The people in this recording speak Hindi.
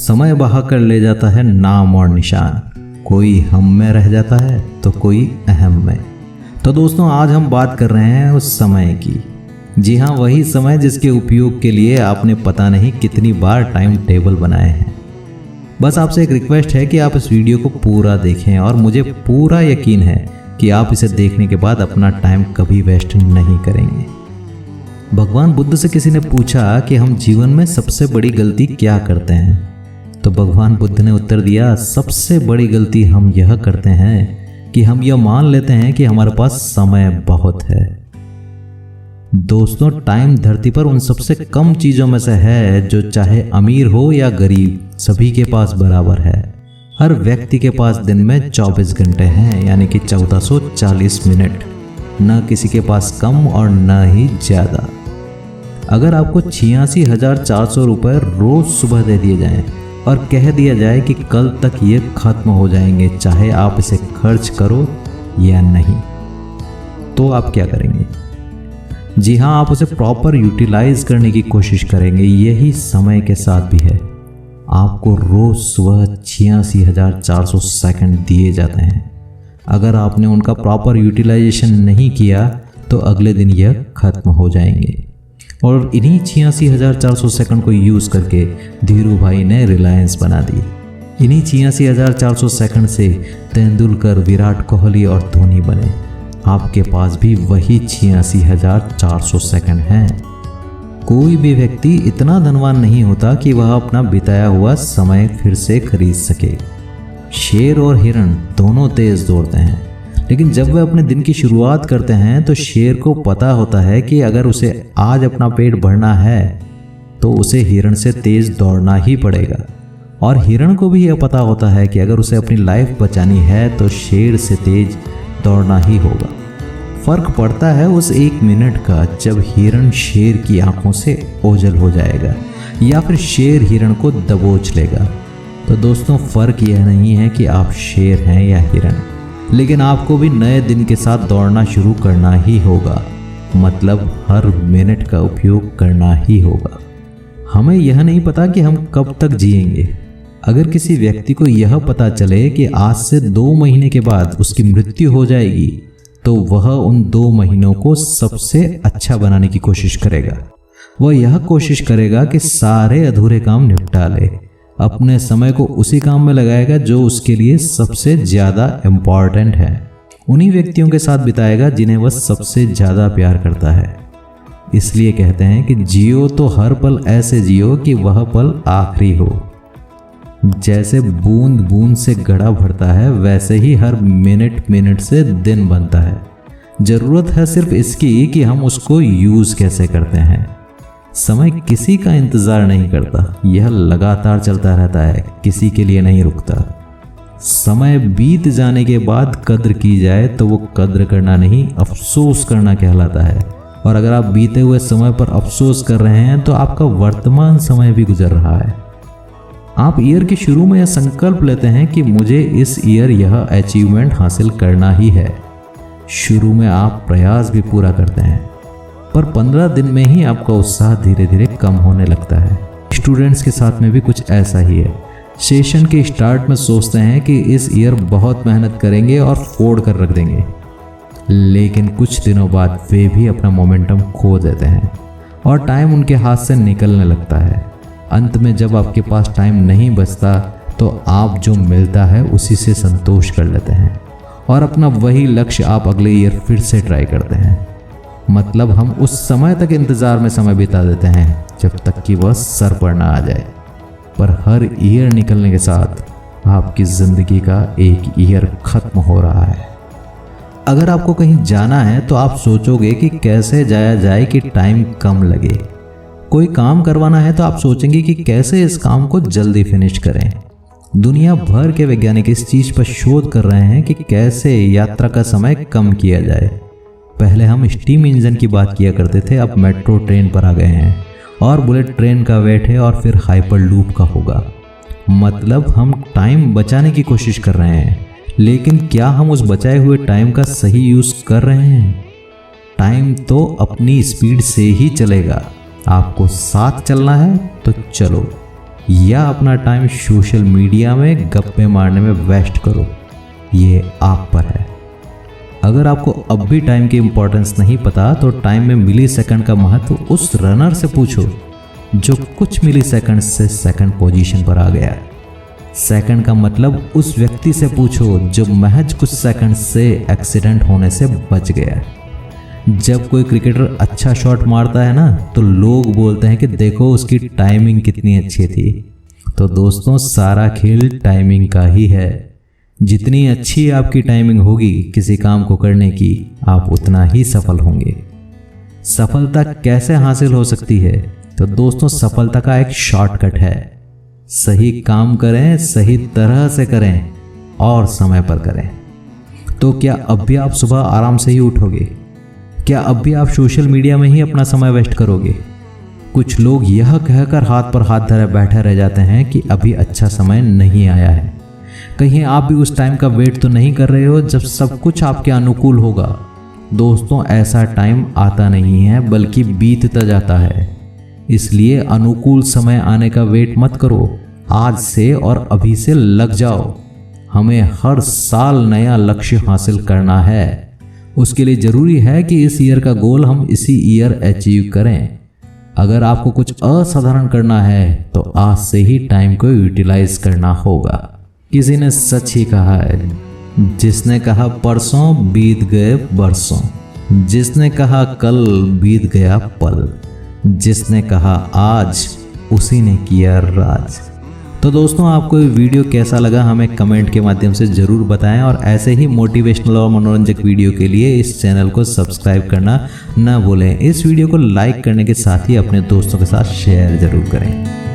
समय बहा कर ले जाता है नाम और निशान, कोई हम में रह जाता है तो कोई अहम में। तो दोस्तों, आज हम बात कर रहे हैं उस समय की। जी हाँ, वही समय जिसके उपयोग के लिए आपने पता नहीं कितनी बार टाइम टेबल बनाए हैं। बस आपसे एक रिक्वेस्ट है कि आप इस वीडियो को पूरा देखें और मुझे पूरा यकीन है कि आप इसे देखने के बाद अपना टाइम कभी वेस्ट नहीं करेंगे। भगवान बुद्ध से किसी ने पूछा कि हम जीवन में सबसे बड़ी गलती क्या करते हैं, तो भगवान बुद्ध ने उत्तर दिया, सबसे बड़ी गलती हम यह करते हैं कि हम यह मान लेते हैं कि हमारे पास समय बहुत है। दोस्तों, टाइम धरती पर उन सबसे कम चीज़ों में से है जो चाहे अमीर हो या गरीब, सभी के पास बराबर है। हर व्यक्ति के पास दिन में 24 घंटे हैं, यानी कि 1440 मिनट। न किसी के पास कम और न ही ज़्यादा। अगर आपको 86,400 रुपये रोज़ सुबह दे दिए जाएं और कह दिया जाए कि कल तक ये खत्म हो जाएंगे, चाहे आप इसे खर्च करो या नहीं, तो आप क्या करेंगे? जी हाँ, आप उसे प्रॉपर यूटिलाइज करने की कोशिश करेंगे। यही समय के साथ भी है। आपको रोज सुबह 86,400 सेकंड दिए जाते हैं। अगर आपने उनका प्रॉपर यूटिलाइजेशन नहीं किया तो अगले दिन यह खत्म हो जाएंगे। और इन्हीं 86,400 सेकंड को यूज़ करके धीरू भाई ने रिलायंस बना दी। इन्हीं 86,400 सेकंड से तेंदुलकर, विराट कोहली और धोनी बने। आपके पास भी वही 86,400 सेकंड हैं। कोई भी व्यक्ति इतना धनवान नहीं होता कि वह अपना बिताया हुआ समय फिर से खरीद सके। शेर और हिरण दोनों तेज दौड़ते हैं, लेकिन जब वे अपने दिन की शुरुआत करते हैं तो शेर को पता होता है कि अगर उसे आज अपना पेट भरना है तो उसे हिरण से तेज दौड़ना ही पड़ेगा। और हिरण को भी यह पता होता है कि अगर उसे अपनी लाइफ बचानी है तो शेर से तेज दौड़ना ही होगा। फर्क पड़ता है उस 1 मिनट का जब हिरण शेर की आंखों से ओझल हो जाएगा या फिर शेर हिरण को दबोच लेगा। तो दोस्तों, फर्क यह नहीं है कि आप शेर हैं या हिरण, लेकिन आपको भी नए दिन के साथ दौड़ना शुरू करना ही होगा। मतलब हर मिनट का उपयोग करना ही होगा। हमें यह नहीं पता कि हम कब तक जिएंगे। अगर किसी व्यक्ति को यह पता चले कि आज से 2 महीने के बाद उसकी मृत्यु हो जाएगी, तो वह उन 2 महीनों को सबसे अच्छा बनाने की कोशिश करेगा। वह यह कोशिश करेगा कि सारे अधूरे काम निपटा ले, अपने समय को उसी काम में लगाएगा जो उसके लिए सबसे ज़्यादा इम्पॉर्टेंट है। उन्हीं व्यक्तियों के साथ बिताएगा जिन्हें वह सबसे ज़्यादा प्यार करता है। इसलिए कहते हैं कि जियो तो हर पल ऐसे जियो कि वह पल आखिरी हो। जैसे बूंद बूंद से घड़ा भरता है, वैसे ही हर मिनट मिनट से दिन बनता है। ज़रूरत है सिर्फ इसकी कि हम उसको यूज़ कैसे करते हैं। समय किसी का इंतज़ार नहीं करता, यह लगातार चलता रहता है, किसी के लिए नहीं रुकता। समय बीत जाने के बाद कद्र की जाए तो वो कद्र करना नहीं, अफसोस करना कहलाता है। और अगर आप बीते हुए समय पर अफसोस कर रहे हैं तो आपका वर्तमान समय भी गुजर रहा है। आप ईयर के शुरू में यह संकल्प लेते हैं कि मुझे इस ईयर यह अचीवमेंट हासिल करना ही है। शुरू में आप प्रयास भी पूरा करते हैं, पर 15 दिन में ही आपका उत्साह धीरे धीरे कम होने लगता है। स्टूडेंट्स के साथ में भी कुछ ऐसा ही है। सेशन के स्टार्ट में सोचते हैं कि इस ईयर बहुत मेहनत करेंगे और फोड़ कर रख देंगे, लेकिन कुछ दिनों बाद वे भी अपना मोमेंटम खो देते हैं और टाइम उनके हाथ से निकलने लगता है। अंत में जब आपके पास टाइम नहीं बचता तो आप जो मिलता है उसी से संतोष कर लेते हैं और अपना वही लक्ष्य आप अगले ईयर फिर से ट्राई करते हैं। मतलब हम उस समय तक इंतज़ार में समय बिता देते हैं जब तक कि वह सर पर ना आ जाए। पर हर ईयर निकलने के साथ आपकी ज़िंदगी का एक ईयर खत्म हो रहा है। अगर आपको कहीं जाना है तो आप सोचोगे कि कैसे जाया जाए कि टाइम कम लगे। कोई काम करवाना है तो आप सोचेंगे कि कैसे इस काम को जल्दी फिनिश करें। दुनिया भर के वैज्ञानिक इस चीज़ पर शोध कर रहे हैं कि कैसे यात्रा का समय कम किया जाए। पहले हम स्टीम इंजन की बात किया करते थे, अब मेट्रो ट्रेन पर आ गए हैं और बुलेट ट्रेन का वेट है और फिर हाइपर लूप का होगा। मतलब हम टाइम बचाने की कोशिश कर रहे हैं, लेकिन क्या हम उस बचाए हुए टाइम का सही यूज़ कर रहे हैं? टाइम तो अपनी स्पीड से ही चलेगा। आपको साथ चलना है तो चलो, या अपना टाइम सोशल मीडिया में गप्पे मारने में वेस्ट करो, ये आप पर है। अगर आपको अब भी टाइम की इम्पोर्टेंस नहीं पता तो टाइम में मिली सेकंड का महत्व उस रनर से पूछो जो कुछ मिली सेकंड से सेकंड पोजीशन पर आ गया। सेकंड का मतलब उस व्यक्ति से पूछो जो महज कुछ सेकंड से एक्सीडेंट होने से बच गया। जब कोई क्रिकेटर अच्छा शॉट मारता है ना तो लोग बोलते हैं कि देखो उसकी टाइमिंग कितनी अच्छी थी। तो दोस्तों, सारा खेल टाइमिंग का ही है। जितनी अच्छी आपकी टाइमिंग होगी किसी काम को करने की, आप उतना ही सफल होंगे। सफलता कैसे हासिल हो सकती है? तो दोस्तों, सफलता का एक शॉर्टकट है। सही काम करें, सही तरह से करें और समय पर करें। तो क्या अब भी आप सुबह आराम से ही उठोगे? क्या अब भी आप सोशल मीडिया में ही अपना समय वेस्ट करोगे? कुछ लोग यह कहकर हाथ पर हाथ धरे बैठे रह जाते हैं कि अभी अच्छा समय नहीं आया है। कहीं आप भी उस टाइम का वेट तो नहीं कर रहे हो जब सब कुछ आपके अनुकूल होगा? दोस्तों, ऐसा टाइम आता नहीं है बल्कि बीतता जाता है। इसलिए अनुकूल समय आने का वेट मत करो, आज से और अभी से लग जाओ। हमें हर साल नया लक्ष्य हासिल करना है। उसके लिए जरूरी है कि इस ईयर का गोल हम इसी ईयर अचीव करें। अगर आपको कुछ असाधारण करना है तो आज से ही टाइम को यूटिलाइज करना होगा। किसी ने सच ही कहा है, जिसने कहा परसों बीत गए बरसों, जिसने कहा कल बीत गया पल, जिसने कहा आज उसी ने किया राज। तो दोस्तों, आपको ये वीडियो कैसा लगा हमें कमेंट के माध्यम से ज़रूर बताएं और ऐसे ही मोटिवेशनल और मनोरंजक वीडियो के लिए इस चैनल को सब्सक्राइब करना ना भूलें। इस वीडियो को लाइक करने के साथ ही अपने दोस्तों के साथ शेयर ज़रूर करें।